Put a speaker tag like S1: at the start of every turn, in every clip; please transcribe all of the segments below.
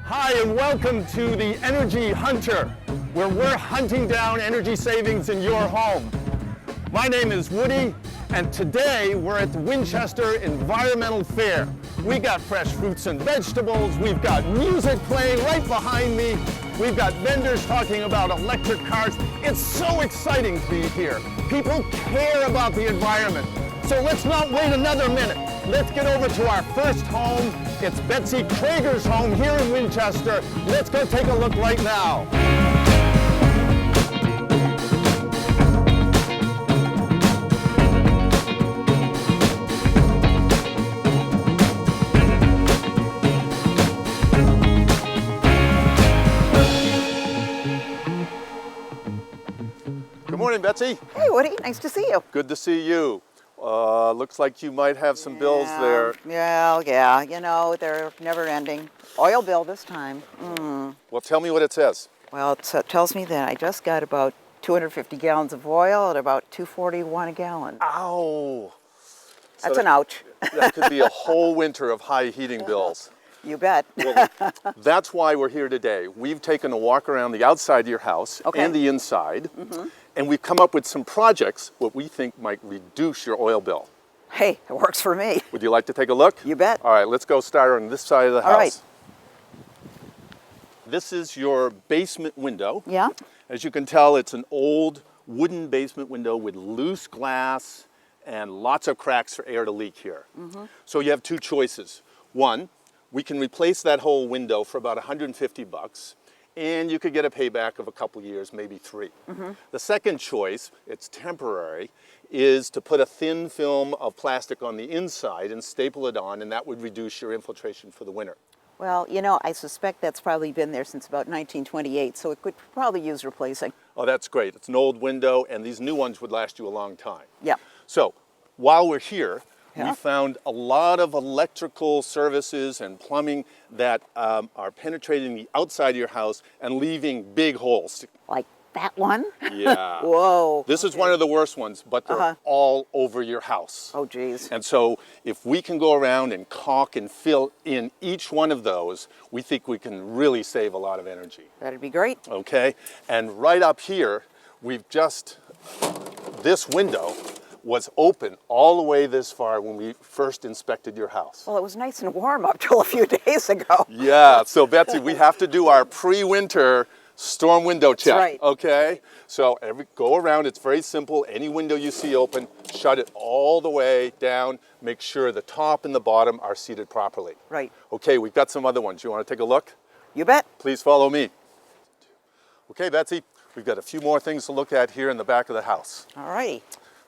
S1: Hi, and welcome to the Energy Hunter, where we're hunting down energy savings in your home. My name is Woody, and today we're at the Winchester Environmental Fair. We got fresh fruits and vegetables, we've got music playing right behind me, we've got vendors talking about electric cars. It's so exciting to be here. People care about the environment. So let's not wait another minute. Let's get over to our first home. It's Betsy Krager's home here in Winchester. Let's go take a look right now. Good morning, Betsy.
S2: Hey, Woody. Nice to see you.
S1: Good to see you. Looks like you might have some bills there.
S2: Yeah. You know, they're never ending. Oil bill this time.
S1: Well, tell me what it says.
S2: Well, it tells me that I just got about 250 gallons of oil at about $2.41 a gallon.
S1: Ow.
S2: That's an ouch.
S1: That could be a whole winter of high heating bills.
S2: You bet.
S1: Well, that's why we're here today. We've taken a walk around the outside of your house and the inside, and we've come up with some projects what we think might reduce your oil bill.
S2: Hey, it works for me.
S1: Would you like to take a look?
S2: You bet.
S1: All right, let's go start on this side of the house.
S2: All right.
S1: This is your basement window.
S2: Yeah?
S1: As you can tell, it's an old wooden basement window with loose glass and lots of cracks for air to leak here. So you have two choices. One, we can replace that whole window for about 150 bucks, and you could get a payback of a couple years, maybe 3. The second choice, it's temporary, is to put a thin film of plastic on the inside and staple it on, and that would reduce your infiltration for the winter.
S2: Well, you know, I suspect that's probably been there since about 1928, so it could probably use replacing.
S1: Oh, that's great. It's an old window, and these new ones would last you a long time.
S2: Yeah.
S1: So, while we're here,
S2: Yeah.
S1: we found a lot of electrical services and plumbing that are penetrating the outside of your house and leaving big holes.
S2: Like that one?
S1: Yeah.
S2: Whoa.
S1: This is one of the worst ones, but they're all over your house.
S2: Oh, geez.
S1: And so if we can go around and caulk and fill in each one of those, we think we can really save a lot of energy.
S2: That'd be great.
S1: Okay? And right up here, this window was open all the way this far when we first inspected your house.
S2: Well, it was nice and warm up till a few days ago.
S1: Yeah, so Betsy, we have to do our pre-winter storm window check.
S2: That's right.
S1: Okay? So go around, it's very simple. Any window you see open, shut it all the way down. Make sure the top and the bottom are seated properly.
S2: Right.
S1: Okay, we've got some other ones. You want to take a look?
S2: You bet.
S1: Please follow me. Okay, Betsy, we've got a few more things to look at here in the back of the house.
S2: All righty.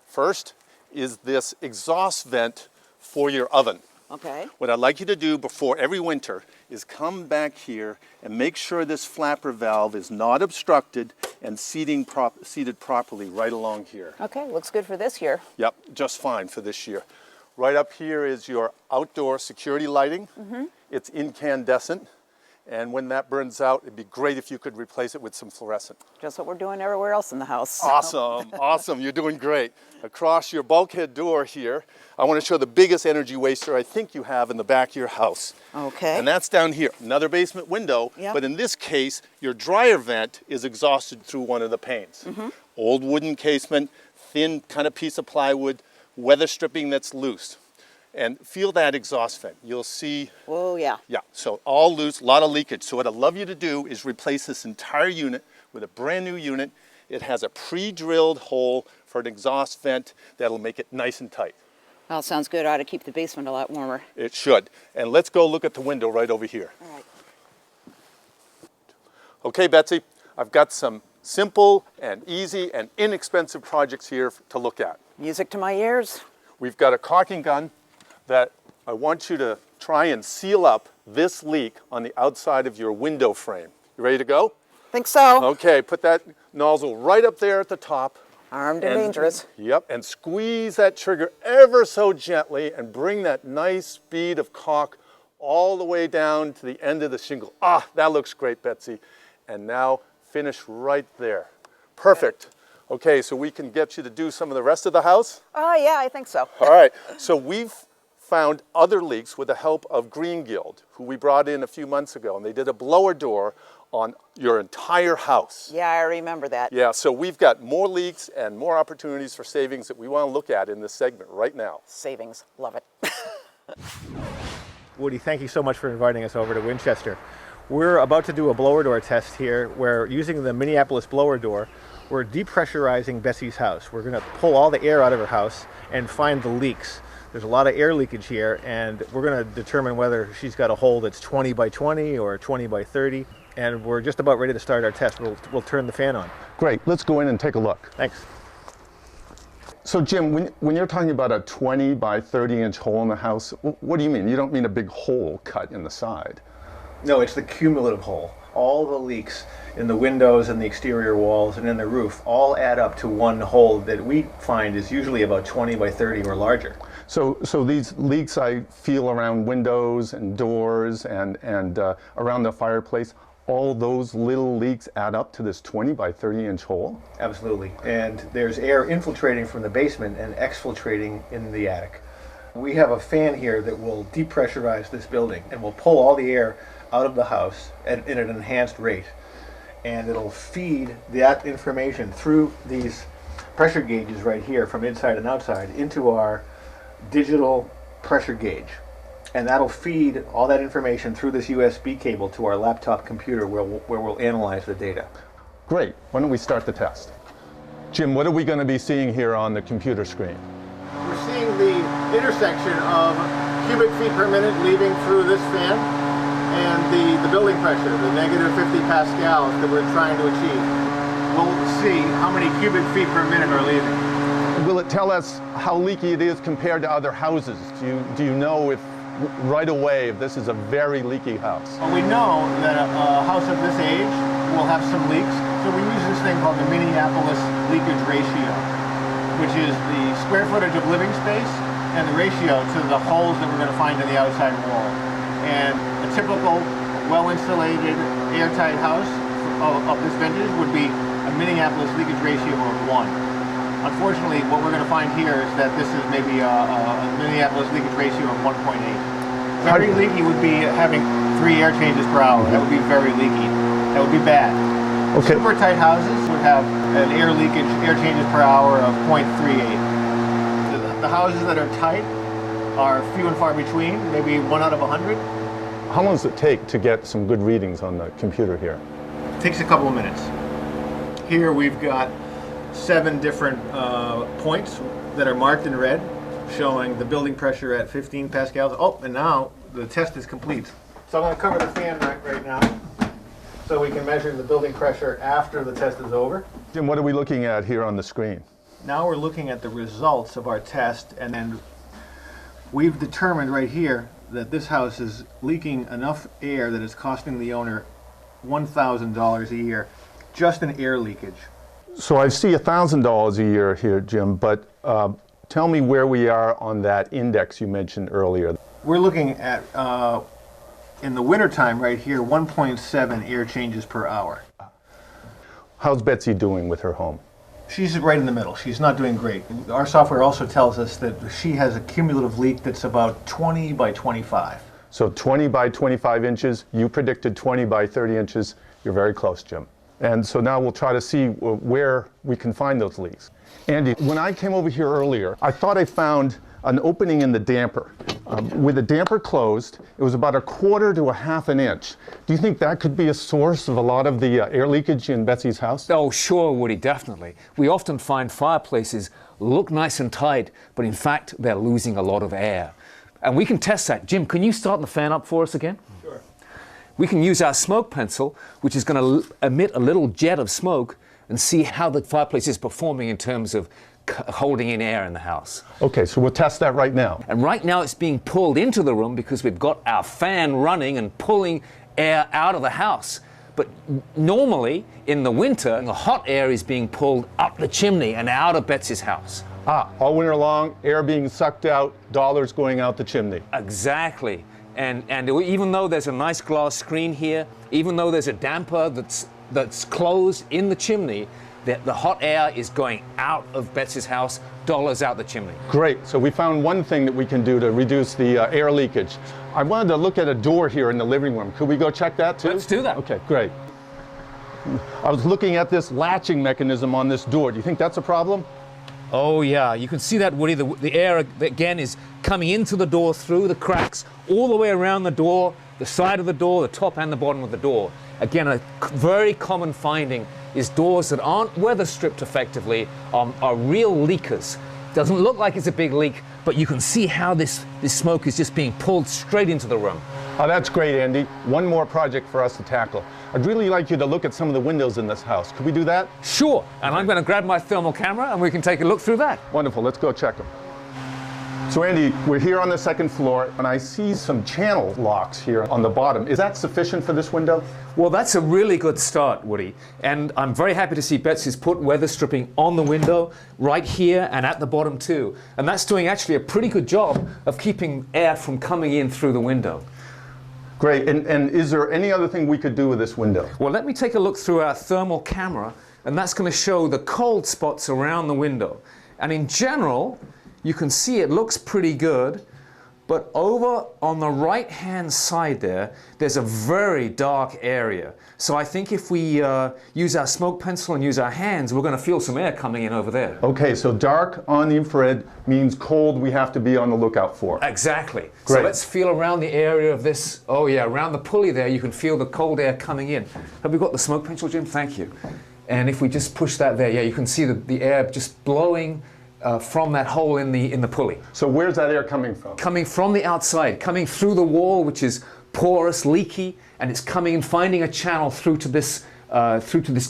S1: First is this exhaust vent for your oven.
S2: Okay.
S1: What I'd like you to do before every winter is come back here and make sure this flapper valve is not obstructed and seated properly right along here.
S2: Okay, looks good for this year.
S1: Yep, just fine for this year. Right up here is your outdoor security lighting. It's incandescent, and when that burns out, it'd be great if you could replace it with some fluorescent.
S2: Just what we're doing everywhere else in the house.
S1: Awesome, awesome, you're doing great. Across your bulkhead door here, I want to show the biggest energy waster I think you have in the back of your house.
S2: Okay.
S1: And that's down here, another basement window, but in this case, your dryer vent is exhausted through one of the panes. Old wooden casement, thin kind of piece of plywood, weather stripping that's loose. And feel that exhaust vent. You'll see.
S2: Oh, yeah.
S1: Yeah, so all loose, a lot of leakage. So what I'd love you to do is replace this entire unit with a brand new unit. It has a pre-drilled hole for an exhaust vent that'll make it nice and tight.
S2: Well, sounds good. Ought to keep the basement a lot warmer.
S1: It should. And let's go look at the window right over here.
S2: All right.
S1: Okay, Betsy, I've got some simple and easy and inexpensive projects here to look at.
S2: Music to my ears.
S1: We've got a caulking gun that I want you to try and seal up this leak on the outside of your window frame. You ready to go?
S2: Think so.
S1: Okay, put that nozzle right up there at the top.
S2: Armed and dangerous.
S1: Yep, and squeeze that trigger ever so gently and bring that nice speed of caulk all the way down to the end of the shingle. Ah, that looks great, Betsy. And now finish right there. Perfect. Okay, so we can get you to do some of the rest of the house?
S2: Oh, yeah, I think so.
S1: All right, so we've found other leaks with the help of Green Guild, who we brought in a few months ago, and they did a blower door on your entire house.
S2: Yeah, I remember that.
S1: Yeah, so we've got more leaks and more opportunities for savings that we want to look at in this segment right now.
S2: Savings, love it.
S3: Woody, thank you so much for inviting us over to Winchester. We're about to do a blower door test here where, using the Minneapolis blower door, we're depressurizing Betsy's house. We're going to pull all the air out of her house and find the leaks. There's a lot of air leakage here, and we're going to determine whether she's got a hole that's 20 by 20 or 20 by 30. And we're just about ready to start our test. We'll turn the fan on.
S1: Great, let's go in and take a look.
S3: Thanks.
S1: So Jim, when you're talking about a 20 by 30 inch hole in the house, what do you mean? You don't mean a big hole cut in the side?
S3: No, it's the cumulative hole. All the leaks in the windows and the exterior walls and in the roof all add up to one hole that we find is usually about 20 by 30 or larger.
S1: So these leaks I feel around windows and doors and around the fireplace, all those little leaks add up to this 20 by 30 inch hole?
S3: Absolutely. And there's air infiltrating from the basement and exfiltrating in the attic. We have a fan here that will depressurize this building and will pull all the air out of the house at an enhanced rate. And it'll feed that information through these pressure gauges right here from inside and outside into our digital pressure gauge. And that'll feed all that information through this USB cable to our laptop computer where we'll analyze the data.
S1: Great. Why don't we start the test? Jim, what are we going to be seeing here on the computer screen?
S3: We're seeing the intersection of cubic feet per minute leaving through this fan and the building pressure, the negative 50 pascals that we're trying to achieve. We'll see how many cubic feet per minute are leaving.
S1: Will it tell us how leaky it is compared to other houses? Do you know if right away if this is a very leaky house?
S3: Well, we know that a house of this age will have some leaks, so we use this thing called the Minneapolis leakage ratio, which is the square footage of living space and the ratio to the holes that we're going to find in the outside wall. And a typical well-insulated, airtight house of this vintage would be a Minneapolis leakage ratio of 1. Unfortunately, what we're going to find here is that this is maybe a Minneapolis leakage ratio of 1.8. Very leaky would be having 3 air changes per hour. That would be very leaky. That would be bad. Okay. Super tight houses would have an air changes per hour of 0.38. The houses that are tight are few and far between, maybe 1 out of 100.
S1: How long does it take to get some good readings on the computer here?
S3: It takes a couple of minutes. Here we've got 7 different points that are marked in red, showing the building pressure at 15 pascals. Oh, and now the test is complete. So I'm going to cover the fan right now so we can measure the building pressure after the test is over.
S1: Jim, what are we looking at here on the screen?
S3: Now we're looking at the results of our test, and then we've determined right here that this house is leaking enough air that it's costing the owner $1,000 a year just in air leakage.
S1: So I see $1,000 a year here, Jim, but tell me where we are on that index you mentioned earlier.
S3: We're looking at, in the wintertime right here, 1.7 air changes per hour.
S1: How's Betsy doing with her home?
S3: She's right in the middle. She's not doing great. Our software also tells us that she has a cumulative leak that's about 20 by 25.
S1: So 20 by 25 inches, you predicted 20 by 30 inches. You're very close, Jim. And so now we'll try to see where we can find those leaks. Andy, when I came over here earlier, I thought I found an opening in the damper. With the damper closed, it was about 1/4 to 1/2 an inch. Do you think that could be a source of a lot of the air leakage in Betsy's house?
S4: Oh, sure, Woody, definitely. We often find fireplaces look nice and tight, but in fact, they're losing a lot of air. And we can test that. Jim, can you start the fan up for us again?
S3: Sure.
S4: We can use our smoke pencil, which is going to emit a little jet of smoke, and see how the fireplace is performing in terms of holding in air in the house.
S1: Okay, so we'll test that right now.
S4: And right now it's being pulled into the room because we've got our fan running and pulling air out of the house. But normally, in the winter, the hot air is being pulled up the chimney and out of Betsy's house.
S1: All winter long, air being sucked out, dollars going out the chimney.
S4: Exactly. And even though there's a nice glass screen here, even though there's a damper that's closed in the chimney, the hot air is going out of Betsy's house, dollars out the chimney.
S1: Great. So we found one thing that we can do to reduce the air leakage. I wanted to look at a door here in the living room. Could we go check that too?
S4: Let's do that.
S1: Okay, great. I was looking at this latching mechanism on this door. Do you think that's a problem?
S4: Oh yeah, you can see that, Woody. The air, again, is coming into the door through the cracks, all the way around the door, the side of the door, the top and the bottom of the door. Again, a very common finding is doors that aren't weather stripped effectively are real leakers. Doesn't look like it's a big leak, but you can see how this smoke is just being pulled straight into the room.
S1: Oh, that's great, Andy. One more project for us to tackle. I'd really like you to look at some of the windows in this house. Could we do that?
S4: Sure, and I'm going to grab my thermal camera and we can take a look through that.
S1: Wonderful, let's go check them. So Andy, we're here on the second floor and I see some channel locks here on the bottom. Is that sufficient for this window?
S4: Well, that's a really good start, Woody. And I'm very happy to see Betsy's put weather stripping on the window right here and at the bottom too. And that's doing actually a pretty good job of keeping air from coming in through the window.
S1: Great, and is there any other thing we could do with this window?
S4: Well, let me take a look through our thermal camera, and that's going to show the cold spots around the window. And in general, you can see it looks pretty good, but over on the right-hand side there's a very dark area. So I think if we use our smoke pencil and use our hands, we're going to feel some air coming in over there.
S1: Okay, so dark on the infrared means cold we have to be on the lookout for.
S4: Exactly.
S1: Great.
S4: So let's feel around the area of this. Oh yeah, around the pulley there, you can feel the cold air coming in. Have we got the smoke pencil, Jim? Thank you. And if we just push that there, yeah, you can see the air just blowing from that hole in the pulley.
S1: So where's that air coming from?
S4: Coming from the outside, coming through the wall, which is porous, leaky, and it's coming and finding a channel through to this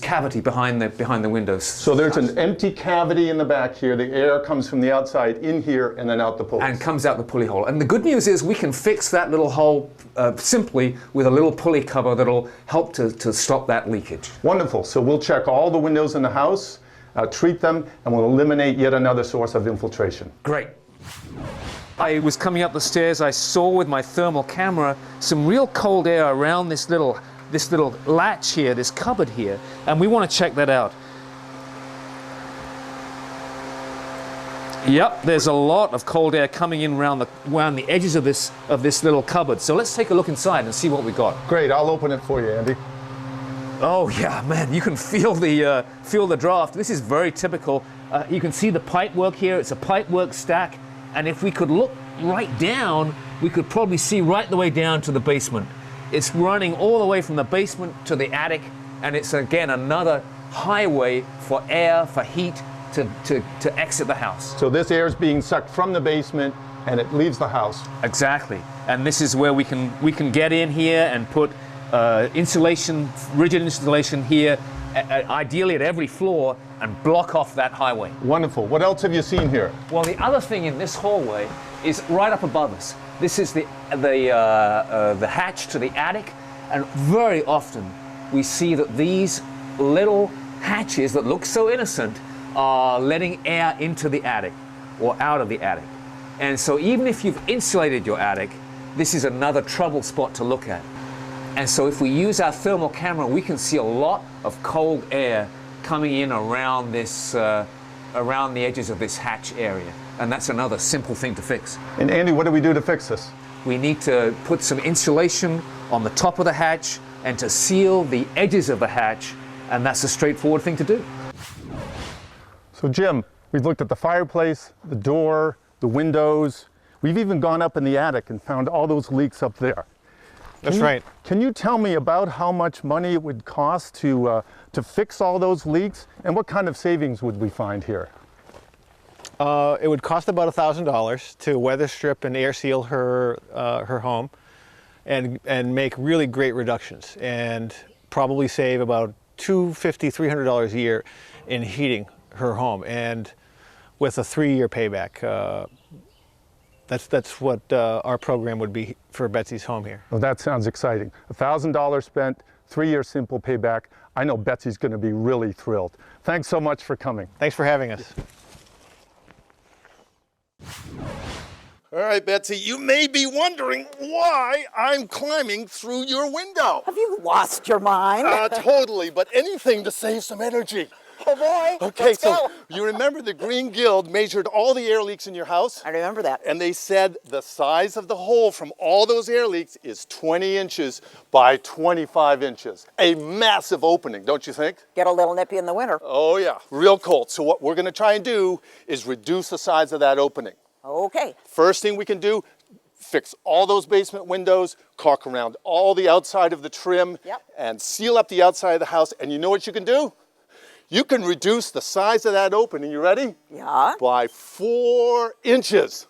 S4: cavity behind the windows.
S1: So there's an empty cavity in the back here. The air comes from the outside in here and then out the pulley.
S4: And comes out the pulley hole. And the good news is we can fix that little hole simply with a little pulley cover that'll help to stop that leakage.
S1: Wonderful. So we'll check all the windows in the house, treat them, and we'll eliminate yet another source of infiltration.
S4: Great. I was coming up the stairs, I saw with my thermal camera some real cold air around this little latch here, this cupboard here, and we want to check that out. Yep, there's a lot of cold air coming in around the edges of this little cupboard. So let's take a look inside and see what we got.
S1: Great, I'll open it for you, Andy.
S4: Oh yeah, man, you can feel the draft. This is very typical. You can see the pipework here. It's a pipework stack, and if we could look right down, we could probably see right the way down to the basement. It's running all the way from the basement to the attic, and it's again another highway for air, for heat to exit the house.
S1: So this air is being sucked from the basement and it leaves the house.
S4: Exactly, and this is where we can get in here and put insulation, rigid insulation here, ideally at every floor, and block off that highway.
S1: Wonderful. What else have you seen here?
S4: Well, the other thing in this hallway is right up above us. This is the hatch to the attic, and very often we see that these little hatches that look so innocent are letting air into the attic or out of the attic. And so even if you've insulated your attic, this is another trouble spot to look at. And so if we use our thermal camera, we can see a lot of cold air coming in around around the edges of this hatch area. And that's another simple thing to fix.
S1: And Andy, what do we do to fix this?
S4: We need to put some insulation on the top of the hatch and to seal the edges of the hatch, and that's a straightforward thing to do.
S1: So Jim, we've looked at the fireplace, the door, the windows. We've even gone up in the attic and found all those leaks up there.
S3: That's right.
S1: Can you tell me about how much money it would cost to fix all those leaks, and what kind of savings would we find here?
S3: It would cost about $1,000 to weather strip and air seal her home, and make really great reductions, and probably save about $250, $300 a year in heating her home, and with a 3-year payback. That's what our program would be for Betsy's home here.
S1: Well, that sounds exciting. $1,000 spent, 3-year simple payback. I know Betsy's going to be really thrilled. Thanks so much for coming.
S3: Thanks for having us.
S5: All right, Betsy, you may be wondering why I'm climbing through your window.
S2: Have you lost your mind?
S5: Totally, but anything to save some energy.
S2: Oh boy.
S5: Okay,
S2: Let's
S5: so
S2: go.
S5: you remember the Green Guild measured all the air leaks in your house?
S2: I remember that.
S5: And they said the size of the hole from all those air leaks is 20 inches by 25 inches. A massive opening, don't you think?
S2: Get a little nippy in the winter.
S5: Oh yeah, real cold. So what we're gonna try and do is reduce the size of that opening.
S2: Okay.
S5: First thing we can do, fix all those basement windows, caulk around all the outside of the trim,
S2: Yep.
S5: and seal up the outside of the house. And you know what you can do? You can reduce the size of that opening, you ready?
S2: Yeah.
S5: By 4 inches.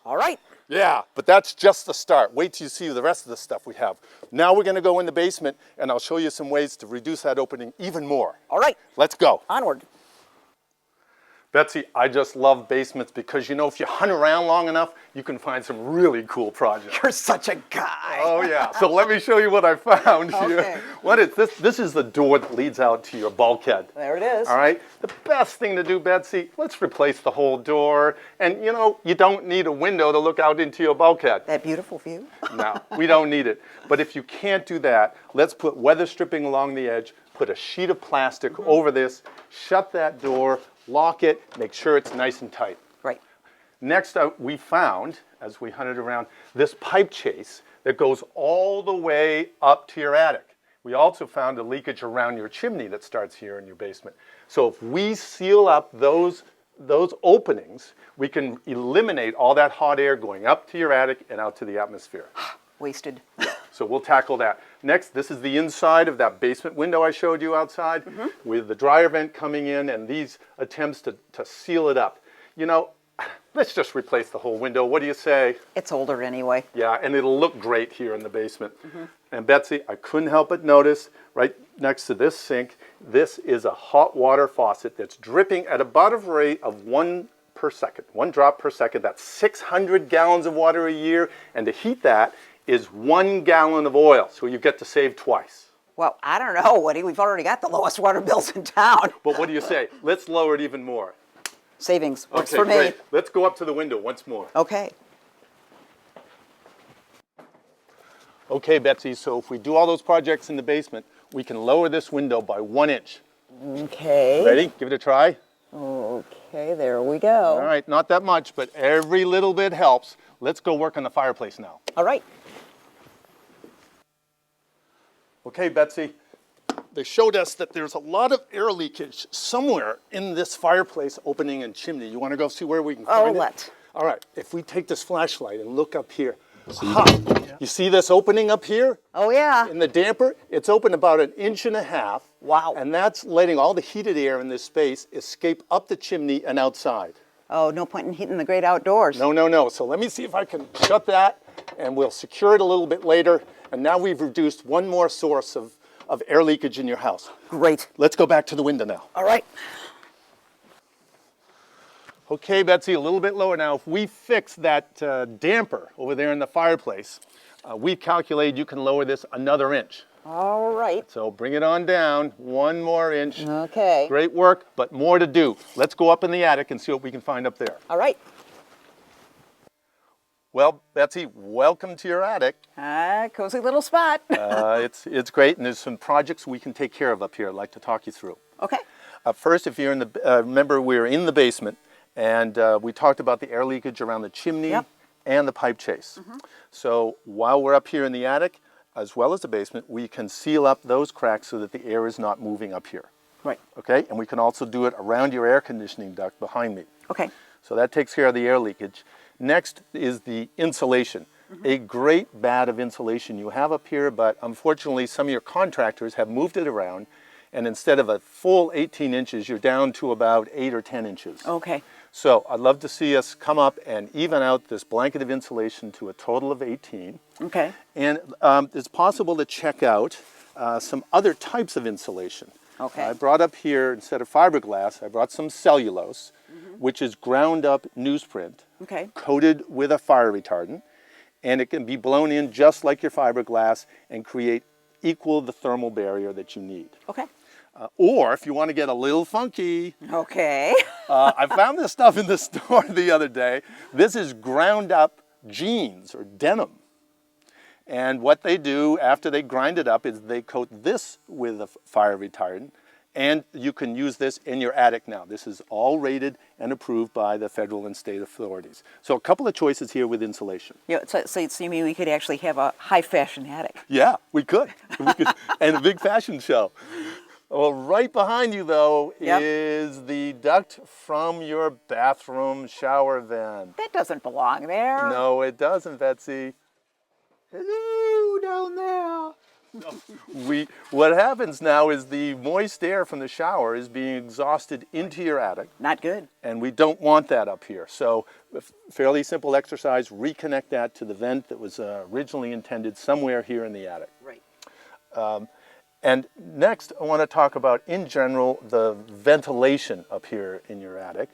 S2: All right.
S5: Yeah, but that's just the start. Wait till you see the rest of the stuff we have. Now we're gonna go in the basement and I'll show you some ways to reduce that opening even more.
S2: All right.
S5: Let's go.
S2: Onward.
S5: Betsy, I just love basements because you know if you hunt around long enough, you can find some really cool projects.
S2: You're such a guy.
S5: Oh yeah, so let me show you what I found here.
S2: Okay.
S5: What is this? This is the door that leads out to your bulkhead.
S2: There it is.
S5: All right, the best thing to do, Betsy, let's replace the whole door. And you know, you don't need a window to look out into your bulkhead.
S2: That beautiful view.
S5: No, we don't need it. But if you can't do that, let's put weather stripping along the edge, put a sheet of plastic over this, shut that door, lock it, make sure it's nice and tight.
S2: Right.
S5: Next up, we found, as we hunted around, this pipe chase that goes all the way up to your attic. We also found a leakage around your chimney that starts here in your basement. So if we seal up those openings, we can eliminate all that hot air going up to your attic and out to the atmosphere.
S2: Wasted.
S5: So we'll tackle that. Next, this is the inside of that basement window I showed you outside with the dryer vent coming in and these attempts to seal it up. You know, let's just replace the whole window. What do you say?
S2: It's older anyway.
S5: Yeah, and it'll look great here in the basement. And Betsy, I couldn't help but notice right next to this sink, this is a hot water faucet that's dripping at about a rate of 1 per second, 1 drop per second. That's 600 gallons of water a year. And to heat that is 1 gallon of oil. So you get to save twice.
S2: Well, I don't know, Woody. We've already got the lowest water bills in town.
S5: But what do you say? Let's lower it even more.
S2: Savings works
S5: Okay,
S2: for me.
S5: great. Let's go up to the window once more.
S2: Okay.
S5: Okay, Betsy, so if we do all those projects in the basement, we can lower this window by 1 inch.
S2: Okay.
S5: Ready? Give it a try.
S2: Okay, there we go.
S5: All right, not that much, but every little bit helps. Let's go work on the fireplace now.
S2: All right.
S5: Okay, Betsy, they showed us that there's a lot of air leakage somewhere in this fireplace opening and chimney. You want to go see where we can find it?
S2: Let's.
S5: All right, if we take this flashlight and look up here. You see this opening up here?
S2: Oh, yeah.
S5: In the damper, it's open about 1.5 inches.
S2: Wow.
S5: And that's letting all the heated air in this space escape up the chimney and outside.
S2: Oh, no point in heating the great outdoors.
S5: No, no, no. So let me see if I can shut that and we'll secure it a little bit later. And now we've reduced one more source of air leakage in your house.
S2: Great.
S5: Let's go back to the window now.
S2: All right.
S5: Okay, Betsy, a little bit lower now. If we fix that damper over there in the fireplace, we calculated you can lower this another inch.
S2: All right.
S5: So bring it on down, 1 more inch.
S2: Okay.
S5: Great work, but more to do. Let's go up in the attic and see what we can find up there.
S2: All right.
S5: Well, Betsy, welcome to your attic.
S2: Cozy little spot.
S5: It's great, and there's some projects we can take care of up here I'd like to talk you through.
S2: Okay.
S5: First, if you're in the, remember we were in the basement, and we talked about the air leakage around the chimney and the pipe chase. So while we're up here in the attic, as well as the basement, we can seal up those cracks so that the air is not moving up here.
S2: Right.
S5: Okay, and we can also do it around your air conditioning duct behind me.
S2: Okay.
S5: So that takes care of the air leakage. Next is the insulation. A great bat of insulation you have up here, but unfortunately some of your contractors have moved it around, and instead of a full 18 inches, you're down to about 8 or 10 inches.
S2: Okay.
S5: So I'd love to see us come up and even out this blanket of insulation to a total of 18.
S2: Okay.
S5: And it's possible to check out some other types of insulation.
S2: Okay.
S5: I brought up here, instead of fiberglass, I brought some cellulose, which is ground up newsprint,
S2: Okay.
S5: coated with a fire retardant, and it can be blown in just like your fiberglass and create equal the thermal barrier that you need.
S2: Okay.
S5: Or if you want to get a little funky,
S2: Okay.
S5: I found this stuff in the store the other day. This is ground up jeans or denim. And what they do after they grind it up is they coat this with a fire retardant And you can use this in your attic now. This is all rated and approved by the federal and state authorities. So a couple of choices here with insulation.
S2: Yeah, so you mean we could actually have a high fashion attic?
S5: Yeah, we could. And a big fashion show. Well, right behind you, though,
S2: Yep.
S5: is the duct from your bathroom shower vent.
S2: That doesn't belong there.
S5: No, it doesn't, Betsy.
S2: Hello down there.
S5: What happens now is the moist air from the shower is being exhausted into your attic,
S2: Not good.
S5: and we don't want that up here. So, a fairly simple exercise, reconnect that to the vent that was originally intended somewhere here in the attic.
S2: Right.
S5: And next, I want to talk about, in general, the ventilation up here in your attic.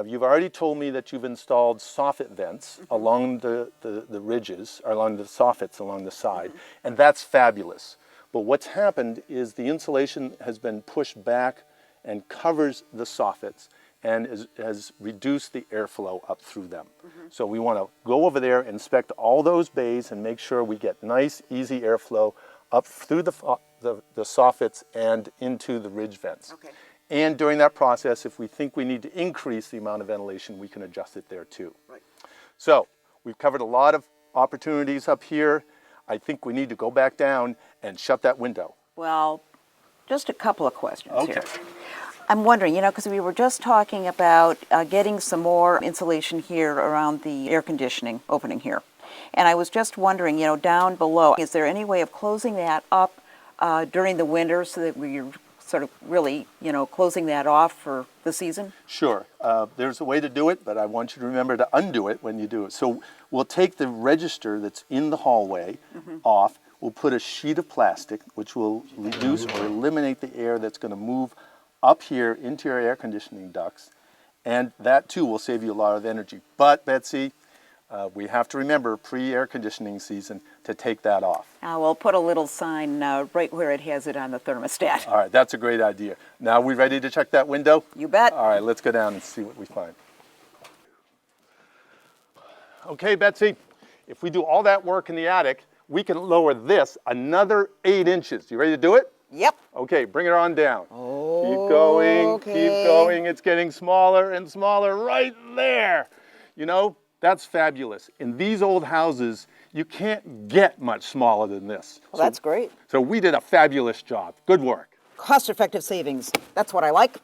S5: You've already told me that you've installed soffit vents along the ridges, or along the soffits along the side, and that's fabulous. But what's happened is the insulation has been pushed back and covers the soffits and has reduced the airflow up through them. So we want to go over there, inspect all those bays, and make sure we get nice, easy airflow up through the soffits and into the ridge vents.
S2: Okay.
S5: And during that process, if we think we need to increase the amount of ventilation, we can adjust it there too.
S2: Right.
S5: So we've covered a lot of opportunities up here. I think we need to go back down and shut that window.
S2: Well, just a couple of questions
S5: Okay.
S2: here. I'm wondering, because we were just talking about getting some more insulation here around the air conditioning opening here. And I was just wondering, down below, is there any way of closing that up during the winter so that we're sort of really, closing that off for the season?
S5: Sure. There's a way to do it, but I want you to remember to undo it when you do it. So we'll take the register that's in the hallway off. We'll put a sheet of plastic, which will reduce or eliminate the air that's going to move up here into your air conditioning ducts. And that, too, will save you a lot of energy. But, Betsy, we have to remember pre-air conditioning season to take that off.
S2: We'll put a little sign right where it has it on the thermostat.
S5: All right, that's a great idea. Now we ready to check that window?
S2: You bet.
S5: All right, let's go down and see what we find. Okay, Betsy, if we do all that work in the attic, we can lower this another 8 inches. You ready to do it?
S2: Yep.
S5: Okay, bring it on down. Keep going, keep going. It's getting smaller and smaller right there. That's fabulous. In these old houses, you can't get much smaller than this.
S2: Well, that's great.
S5: So we did a fabulous job. Good work.
S2: Cost-effective savings. That's what I like.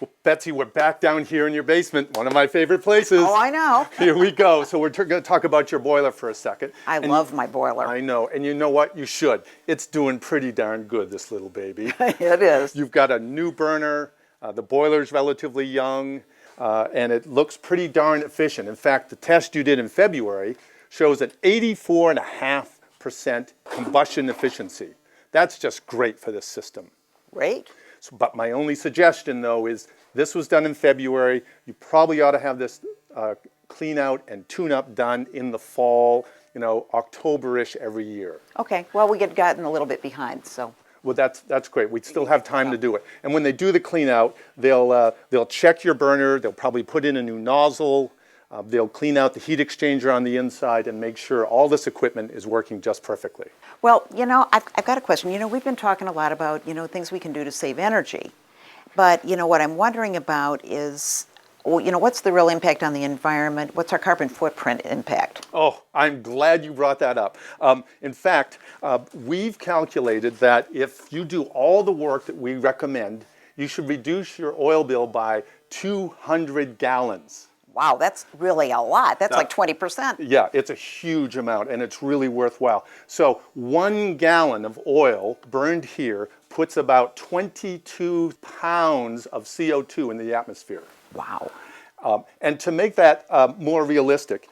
S5: Well, Betsy, we're back down here in your basement, one of my favorite places.
S2: Oh, I know.
S5: Here we go. So we're going to talk about your boiler for a second.
S2: I love my boiler.
S5: I know. And you know what? You should. It's doing pretty darn good, this little baby.
S2: It is.
S5: You've got a new burner. The boiler's relatively young, and it looks pretty darn efficient. In fact, the test you did in February shows an 84.5% combustion efficiency. That's just great for this system.
S2: Great.
S5: So, but my only suggestion, though, is this was done in February. You probably ought to have this clean out and tune up done in the fall, October-ish every year.
S2: Okay. Well, we get gotten a little bit behind, so.
S5: Well, that's great. We still have time to do it. And when they do the clean out, they'll check your burner. They'll probably put in a new nozzle. They'll clean out the heat exchanger on the inside and make sure all this equipment is working just perfectly.
S2: Well, I've got a question. We've been talking a lot about, things we can do to save energy. But, what I'm wondering about is, what's the real impact on the environment? What's our carbon footprint impact?
S5: Oh, I'm glad you brought that up. In fact, we've calculated that if you do all the work that we recommend, you should reduce your oil bill by 200 gallons.
S2: Wow, that's really a lot. That's like 20%.
S5: Yeah, it's a huge amount, and it's really worthwhile. So 1 gallon of oil burned here puts about 22 pounds of CO2 in the atmosphere.
S2: Wow.
S5: And to make that more realistic,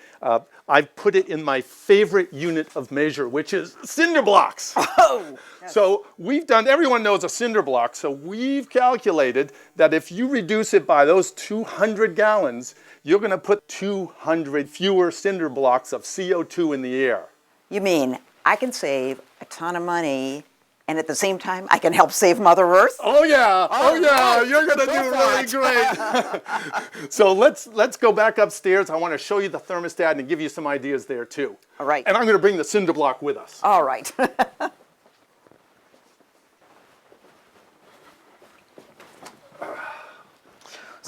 S5: I've put it in my favorite unit of measure, which is cinder blocks.
S2: Oh!
S5: So everyone knows a cinder block, so we've calculated that if you reduce it by those 200 gallons, you're going to put 200 fewer cinder blocks of CO2 in the air.
S2: You mean I can save a ton of money, and at the same time, I can help save Mother Earth?
S5: Oh yeah,
S2: right.
S5: You're gonna do really great. So let's go back upstairs. I want to show you the thermostat and give you some ideas there too.
S2: All right.
S5: And I'm gonna bring the cinder block with us.
S2: All right.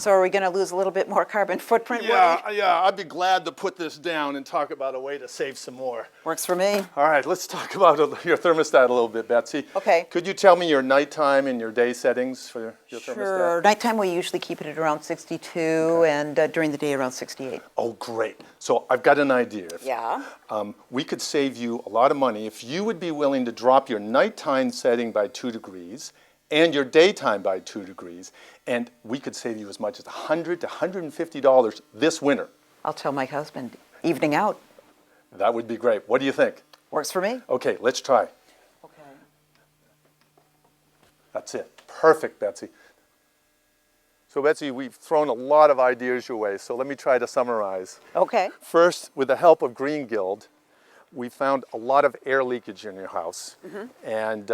S2: So are we going to lose a little bit more carbon footprint? Woody?
S5: Yeah, I'd be glad to put this down and talk about a way to save some more.
S2: Works for me.
S5: All right, let's talk about your thermostat a little bit, Betsy.
S2: Okay.
S5: Could you tell me your nighttime and your day settings for your thermostat?
S2: Sure. Nighttime we usually keep it at around 62 and during the day around 68.
S5: Oh, great. So I've got an idea.
S2: Yeah.
S5: We could save you a lot of money if you would be willing to drop your nighttime setting by 2 degrees and your daytime by 2 degrees, and we could save you as much as $100 to $150 this winter.
S2: I'll tell my husband. Evening out.
S5: That would be great. What do you think?
S2: Works for me.
S5: Okay, let's try.
S2: Okay.
S5: That's it. Perfect, Betsy. So Betsy, we've thrown a lot of ideas your way, so let me try to summarize.
S2: Okay.
S5: First, with the help of Green Guild, we found a lot of air leakage in your house, and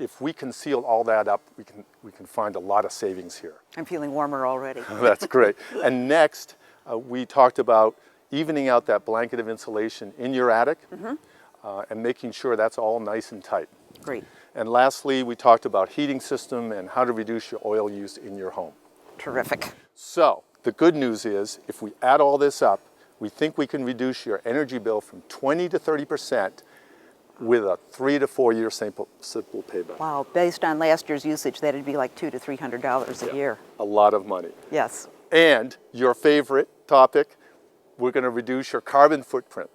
S5: if we can seal all that up, we can find a lot of savings here.
S2: I'm feeling warmer already.
S5: That's great. And next, we talked about evening out that blanket of insulation in your attic and making sure that's all nice and tight.
S2: Great.
S5: And lastly, we talked about heating system and how to reduce your oil use in your home.
S2: Terrific.
S5: So the good news is, if we add all this up, we think we can reduce your energy bill from 20 to 30% with a 3 to 4 year simple payback.
S2: Wow. Based on last year's usage, that'd be like $200 to $300 a year.
S5: A lot of money.
S2: Yes.
S5: And your favorite topic, we're going to reduce your carbon footprint.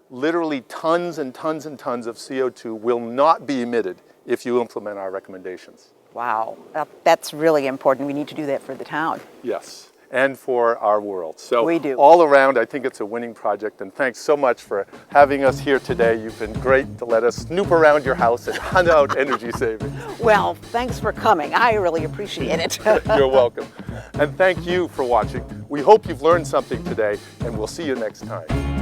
S5: Literally tons and tons and tons of CO2 will not be emitted if you implement our recommendations.
S2: Wow. That's really important. We need to do that for the town.
S5: Yes, and for our world. So
S2: We do.
S5: all around, I think it's a winning project, and thanks so much for having us here today. You've been great to let us snoop around your house and hunt out energy savings.
S2: Well, thanks for coming. I really appreciate it.
S5: You're welcome. And thank you for watching. We hope you've learned something today, and we'll see you next time.